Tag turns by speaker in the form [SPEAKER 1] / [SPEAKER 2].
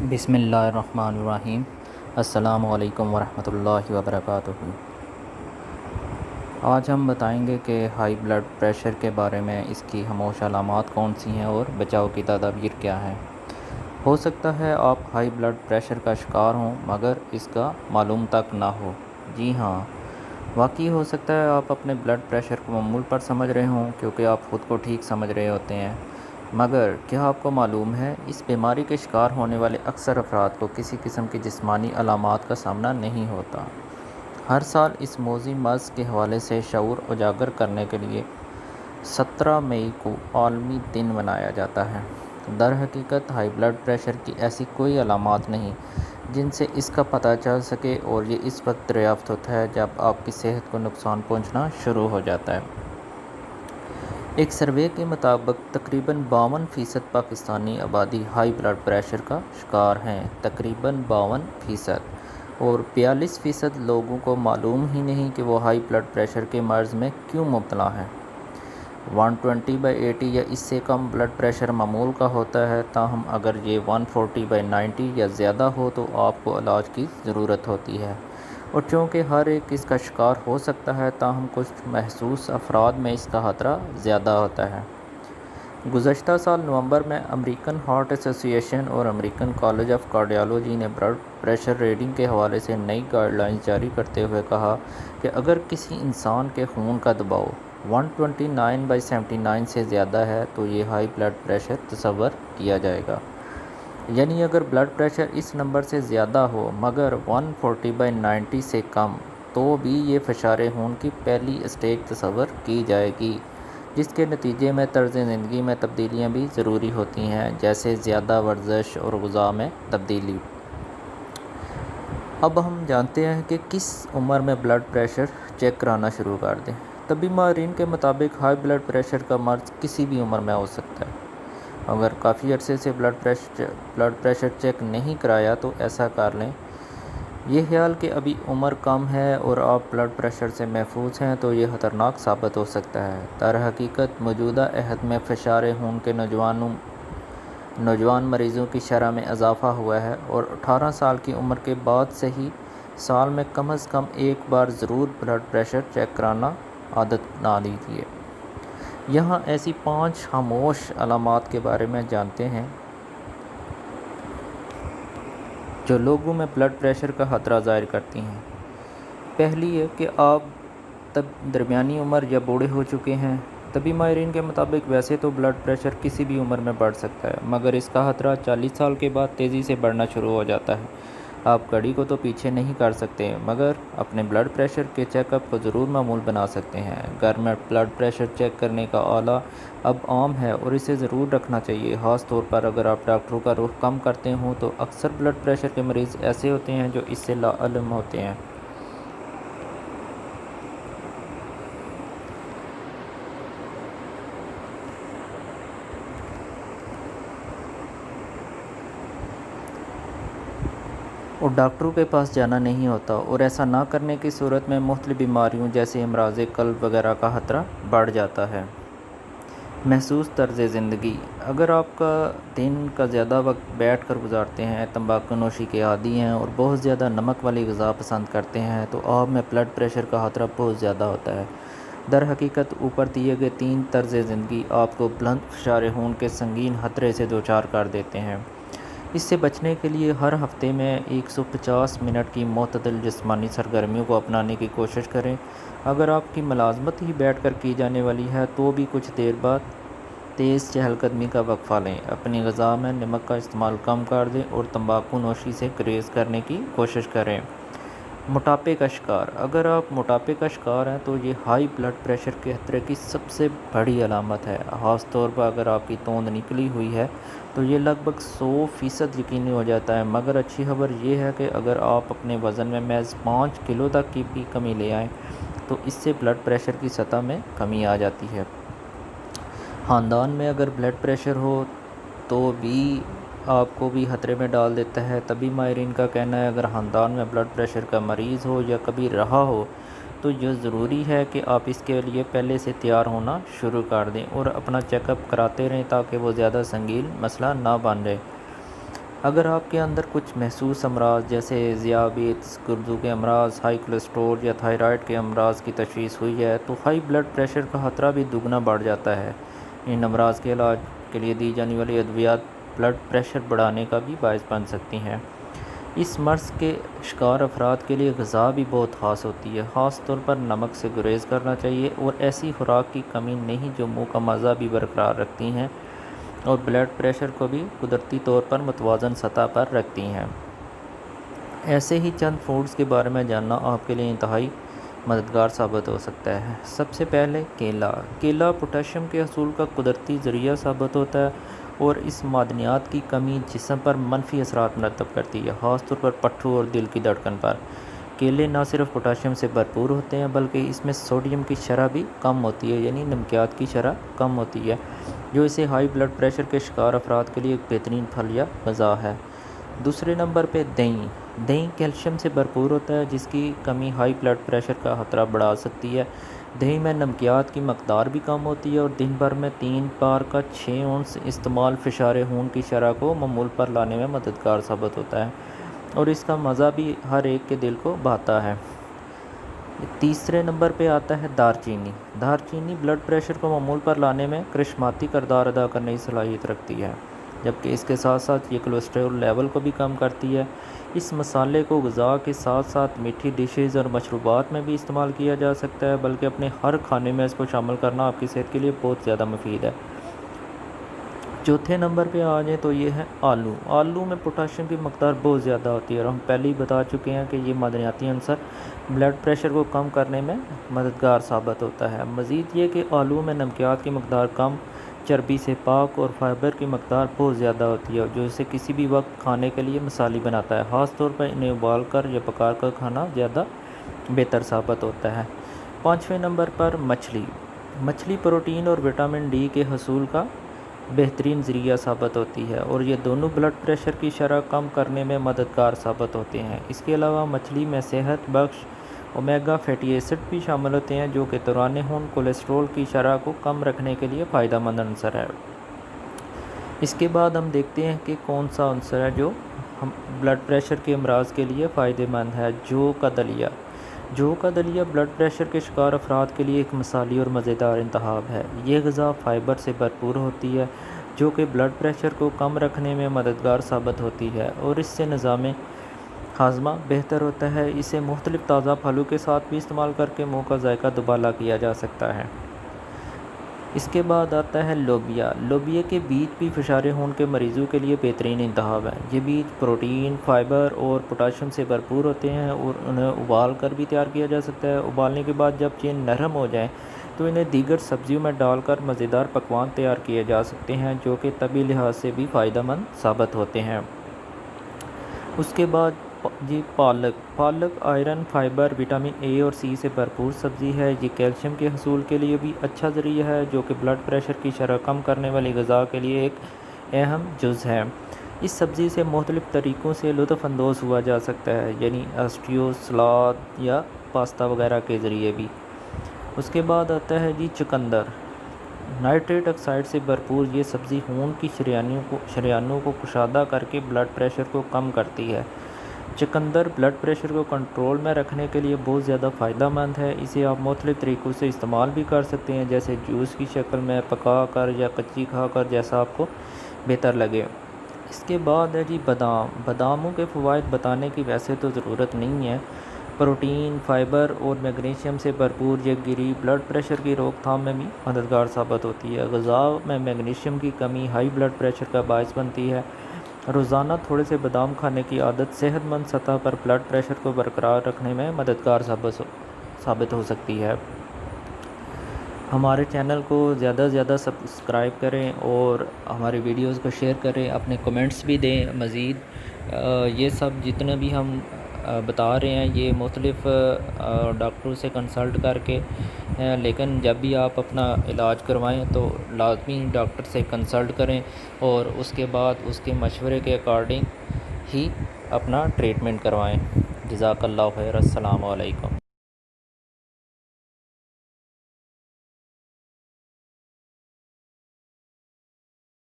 [SPEAKER 1] بسم اللہ الرحمن الرحیم۔ السلام علیکم ورحمۃ اللہ وبرکاتہ۔ آج ہم بتائیں گے کہ ہائی بلڈ پریشر کے بارے میں اس کی خاموش علامات کون سی ہیں اور بچاؤ کی تدابیر کیا ہیں۔ ہو سکتا ہے آپ ہائی بلڈ پریشر کا شکار ہوں مگر اس کا معلوم تک نہ ہو۔ جی ہاں، واقعی ہو سکتا ہے آپ اپنے بلڈ پریشر کو معمول پر سمجھ رہے ہوں کیونکہ آپ خود کو ٹھیک سمجھ رہے ہوتے ہیں، مگر کیا آپ کو معلوم ہے اس بیماری کے شکار ہونے والے اکثر افراد کو کسی قسم کی جسمانی علامات کا سامنا نہیں ہوتا۔ ہر سال اس موذی مرض کے حوالے سے شعور اجاگر کرنے کے لیے 17 مئی کو عالمی دن منایا جاتا ہے۔ در حقیقت ہائی بلڈ پریشر کی ایسی کوئی علامات نہیں جن سے اس کا پتہ چل سکے، اور یہ اس وقت دریافت ہوتا ہے جب آپ کی صحت کو نقصان پہنچنا شروع ہو جاتا ہے۔ ایک سروے کے مطابق تقریباً 52% پاکستانی آبادی ہائی بلڈ پریشر کا شکار ہیں، تقریباً 52%، اور 42% لوگوں کو معلوم ہی نہیں کہ وہ ہائی بلڈ پریشر کے مرض میں کیوں مبتلا ہیں۔ 120/80 یا اس سے کم بلڈ پریشر معمول کا ہوتا ہے، تاہم اگر یہ 140/90 یا زیادہ ہو تو آپ کو علاج کی ضرورت ہوتی ہے، اور چونکہ ہر ایک اس کا شکار ہو سکتا ہے، تاہم کچھ محسوس افراد میں اس کا خطرہ زیادہ ہوتا ہے۔ گزشتہ سال نومبر میں امریکن ہارٹ ایسوسی ایشن اور امریکن کالج آف کارڈیالوجی نے بلڈ پریشر ریڈنگ کے حوالے سے نئی گائیڈ لائنز جاری کرتے ہوئے کہا کہ اگر کسی انسان کے خون کا دباؤ 129/79 سے زیادہ ہے تو یہ ہائی بلڈ پریشر تصور کیا جائے گا، یعنی اگر بلڈ پریشر اس نمبر سے زیادہ ہو مگر 140/90 سے کم، تو بھی یہ فشار خون کی پہلی اسٹیج تصور کی جائے گی، جس کے نتیجے میں طرز زندگی میں تبدیلیاں بھی ضروری ہوتی ہیں، جیسے زیادہ ورزش اور غذا میں تبدیلی۔ اب ہم جانتے ہیں کہ کس عمر میں بلڈ پریشر چیک کرانا شروع کر دیں۔ طبی ماہرین کے مطابق ہائی بلڈ پریشر کا مرض کسی بھی عمر میں ہو سکتا ہے۔ اگر کافی عرصے سے بلڈ پریشر چیک نہیں کرایا تو ایسا کر لیں۔ یہ خیال کہ ابھی عمر کم ہے اور آپ بلڈ پریشر سے محفوظ ہیں تو یہ خطرناک ثابت ہو سکتا ہے۔ در حقیقت موجودہ عہد میں فشار خون کے نوجوان مریضوں کی شرح میں اضافہ ہوا ہے، اور 18 سال کی عمر کے بعد سے ہی سال میں کم از کم ایک بار ضرور بلڈ پریشر چیک کرانا عادت بنا لیجیے۔ یہاں ایسی 5 خاموش علامات کے بارے میں جانتے ہیں جو لوگوں میں بلڈ پریشر کا خطرہ ظاہر کرتی ہیں۔ پہلی ہے کہ آپ درمیانی عمر یا بوڑھے ہو چکے ہیں۔ طبی ماہرین کے مطابق ویسے تو بلڈ پریشر کسی بھی عمر میں بڑھ سکتا ہے، مگر اس کا خطرہ 40 سال کے بعد تیزی سے بڑھنا شروع ہو جاتا ہے۔ آپ گھڑی کو تو پیچھے نہیں کر سکتے، مگر اپنے بلڈ پریشر کے چیک اپ کو ضرور معمول بنا سکتے ہیں۔ گھر میں بلڈ پریشر چیک کرنے کا آلہ اب عام ہے اور اسے ضرور رکھنا چاہیے، خاص طور پر اگر آپ ڈاکٹروں کا رخ کم کرتے ہوں، تو اکثر بلڈ پریشر کے مریض ایسے ہوتے ہیں جو اس سے لاعلم ہوتے ہیں۔ اور ڈاکٹروں کے پاس جانا نہیں ہوتا، اور ایسا نہ کرنے کی صورت میں مختلف بیماریوں جیسے امراض قلب وغیرہ کا خطرہ بڑھ جاتا ہے۔ محسوس طرز زندگی: اگر آپ کا دن کا زیادہ وقت بیٹھ کر گزارتے ہیں، تمباکو نوشی کے عادی ہیں اور بہت زیادہ نمک والی غذا پسند کرتے ہیں، تو آپ میں بلڈ پریشر کا خطرہ بہت زیادہ ہوتا ہے۔ در حقیقت اوپر دیے گئے 3 طرز زندگی آپ کو بلند فشار خون کے سنگین خطرے سے دوچار کر دیتے ہیں۔ اس سے بچنے کے لیے ہر ہفتے میں 150 منٹ کی معتدل جسمانی سرگرمیوں کو اپنانے کی کوشش کریں۔ اگر آپ کی ملازمت ہی بیٹھ کر کی جانے والی ہے تو بھی کچھ دیر بعد تیز چہل قدمی کا وقفہ لیں، اپنی غذا میں نمک کا استعمال کم کر دیں اور تمباکو نوشی سے گریز کرنے کی کوشش کریں۔ موٹاپے کا شکار: اگر آپ موٹاپے کا شکار ہیں تو یہ ہائی بلڈ پریشر کے خطرے کی سب سے بڑی علامت ہے، خاص طور پر اگر آپ کی توند نکلی ہوئی ہے تو یہ لگ بھگ 100% یقینی ہو جاتا ہے۔ مگر اچھی خبر یہ ہے کہ اگر آپ اپنے وزن میں محض 5 کلو تک کی بھی کمی لے آئیں تو اس سے بلڈ پریشر کی سطح میں کمی آ جاتی ہے۔ خاندان میں اگر بلڈ پریشر ہو تو بھی آپ کو بھی خطرے میں ڈال دیتا ہے۔ طبی ماہرین کا کہنا ہے اگر خاندان میں بلڈ پریشر کا مریض ہو یا کبھی رہا ہو تو یہ ضروری ہے کہ آپ اس کے لیے پہلے سے تیار ہونا شروع کر دیں اور اپنا چیک اپ کراتے رہیں تاکہ وہ زیادہ سنگین مسئلہ نہ بن جائے۔ اگر آپ کے اندر کچھ محسوس امراض جیسے ذیابیطس، گردوں کے امراض، ہائی کولیسٹرول یا تھائرائیڈ کے امراض کی تشخیص ہوئی ہے تو ہائی بلڈ پریشر کا خطرہ بھی دگنا بڑھ جاتا ہے۔ ان امراض کے علاج کے لیے دی جانے والی ادویات بلڈ پریشر بڑھانے کا بھی باعث بن سکتی ہیں۔ اس مرض کے شکار افراد کے لیے غذا بھی بہت خاص ہوتی ہے، خاص طور پر نمک سے گریز کرنا چاہیے اور ایسی خوراک کی کمی نہیں جو منہ کا مزہ بھی برقرار رکھتی ہیں اور بلڈ پریشر کو بھی قدرتی طور پر متوازن سطح پر رکھتی ہیں۔ ایسے ہی چند فوڈز کے بارے میں جاننا آپ کے لیے انتہائی مددگار ثابت ہو سکتا ہے۔ سب سے پہلے کیلا پوٹاشیم کے حصول کا قدرتی ذریعہ ثابت ہوتا ہے اور اس معدنیات کی کمی جسم پر منفی اثرات مرتب کرتی ہے، خاص طور پر پٹھوں اور دل کی دھڑکن پر۔ کیلے نہ صرف پوٹاشیم سے بھرپور ہوتے ہیں بلکہ اس میں سوڈیم کی شرح بھی کم ہوتی ہے، یعنی نمکیات کی شرح کم ہوتی ہے، جو اسے ہائی بلڈ پریشر کے شکار افراد کے لیے ایک بہترین پھل یا غذا ہے۔ دوسرے نمبر پہ دہی کیلشیم سے بھرپور ہوتا ہے، جس کی کمی ہائی بلڈ پریشر کا خطرہ بڑھا سکتی ہے۔ دہی میں نمکیات کی مقدار بھی کم ہوتی ہے اور دن بھر میں 3 بار کا 6 اونس استعمال فشار خون کی شرح کو معمول پر لانے میں مددگار ثابت ہوتا ہے اور اس کا مزہ بھی ہر ایک کے دل کو بھاتا ہے۔ تیسرے نمبر پہ آتا ہے دارچینی بلڈ پریشر کو معمول پر لانے میں کرشماتی کردار ادا کرنے کی صلاحیت رکھتی ہے، جبکہ اس کے ساتھ ساتھ یہ کولیسٹرول لیول کو بھی کم کرتی ہے۔ اس مسالے کو غذا کے ساتھ ساتھ میٹھی ڈشز اور مشروبات میں بھی استعمال کیا جا سکتا ہے، بلکہ اپنے ہر کھانے میں اس کو شامل کرنا آپ کی صحت کے لیے بہت زیادہ مفید ہے۔ چوتھے نمبر پہ آ جائیں تو یہ ہے آلو میں پوٹاشیم کی مقدار بہت زیادہ ہوتی ہے اور ہم پہلے ہی بتا چکے ہیں کہ یہ معدنیاتی عنصر بلڈ پریشر کو کم کرنے میں مددگار ثابت ہوتا ہے۔ مزید یہ کہ آلو میں نمکیات کی مقدار کم، چربی سے پاک اور فائبر کی مقدار بہت زیادہ ہوتی ہے، جو اسے کسی بھی وقت کھانے کے لیے مثالی بناتا ہے۔ خاص طور پر انہیں ابال کر یا پکا کر کھانا زیادہ بہتر ثابت ہوتا ہے۔ پانچویں نمبر پر مچھلی پروٹین اور وٹامن ڈی کے حصول کا بہترین ذریعہ ثابت ہوتی ہے اور یہ دونوں بلڈ پریشر کی شرح کم کرنے میں مددگار ثابت ہوتے ہیں۔ اس کے علاوہ مچھلی میں صحت بخش اومیگا فیٹی ایسڈ بھی شامل ہوتے ہیں، جو کہ دوران خون کولیسٹرول کی شرح کو کم رکھنے کے لیے فائدہ مند عنصر ہے۔ اس کے بعد ہم دیکھتے ہیں کہ کون سا عنصر ہے جو بلڈ پریشر کے امراض کے لیے فائدہ مند ہے۔ جو کا دلیہ بلڈ پریشر کے شکار افراد کے لیے ایک مثالی اور مزیدار انتخاب ہے۔ یہ غذا فائبر سے بھرپور ہوتی ہے، جو کہ بلڈ پریشر کو کم رکھنے میں مددگار ثابت ہوتی ہے اور اس سے نظام ہاضمہ بہتر ہوتا ہے۔ اسے مختلف تازہ پھلوں کے ساتھ بھی استعمال کر کے منہ کا ذائقہ دوبالا کیا جا سکتا ہے۔ اس کے بعد آتا ہے لوبیا کے بیج بھی فشار خون کے مریضوں کے لیے بہترین انتخاب ہے۔ یہ بیج پروٹین، فائبر اور پوٹاشیم سے بھرپور ہوتے ہیں اور انہیں ابال کر بھی تیار کیا جا سکتا ہے۔ ابالنے کے بعد جب یہ نرم ہو جائیں تو انہیں دیگر سبزیوں میں ڈال کر مزیدار پکوان تیار کیے جا سکتے ہیں، جو کہ طبی لحاظ سے بھی فائدہ مند ثابت ہوتے ہیں۔ اس کے بعد پالک آئرن، فائبر، وٹامن اے اور سی سے بھرپور سبزی ہے۔ یہ کیلشیم کے حصول کے لیے بھی اچھا ذریعہ ہے، جو کہ بلڈ پریشر کی شرح کم کرنے والی غذا کے لیے ایک اہم جز ہے۔ اس سبزی سے مختلف طریقوں سے لطف اندوز ہوا جا سکتا ہے، یعنی اسٹیو، سلاد یا پاستا وغیرہ کے ذریعے بھی۔ اس کے بعد آتا ہے چقندر۔ نائٹریٹ آکسائڈ سے بھرپور یہ سبزی خون کی شریانوں کو کشادہ کر کے بلڈ پریشر کو کم کرتی ہے۔ چقندر بلڈ پریشر کو کنٹرول میں رکھنے کے لیے بہت زیادہ فائدہ مند ہے۔ اسے آپ مختلف طریقوں سے استعمال بھی کر سکتے ہیں، جیسے جوس کی شکل میں، پکا کر یا کچی کھا کر، جیسا آپ کو بہتر لگے۔ اس کے بعد ہے باداموں کے فوائد بتانے کی ویسے تو ضرورت نہیں ہے۔ پروٹین، فائبر اور میگنیشیم سے بھرپور یہ گری بلڈ پریشر کی روک تھام میں بھی مددگار ثابت ہوتی ہے۔ غذا میں میگنیشیم کی کمی ہائی بلڈ پریشر کا باعث بنتی ہے۔ روزانہ تھوڑے سے بادام کھانے کی عادت صحت مند سطح پر بلڈ پریشر کو برقرار رکھنے میں مددگار ثابت ہو سکتی ہے۔ ہمارے چینل کو زیادہ سے زیادہ سبسکرائب کریں اور ہماری ویڈیوز کو شیئر کریں، اپنے کمنٹس بھی دیں۔ مزید یہ سب جتنے بھی ہم بتا رہے ہیں یہ مختلف ڈاکٹروں سے کنسلٹ کر کے ہیں، لیکن جب بھی آپ اپنا علاج کروائیں تو لازمی ڈاکٹر سے کنسلٹ کریں اور اس کے بعد اس کے مشورے کے اکارڈنگ ہی اپنا ٹریٹمنٹ کروائیں۔ جزاک اللہ خیر۔ السلام علیکم۔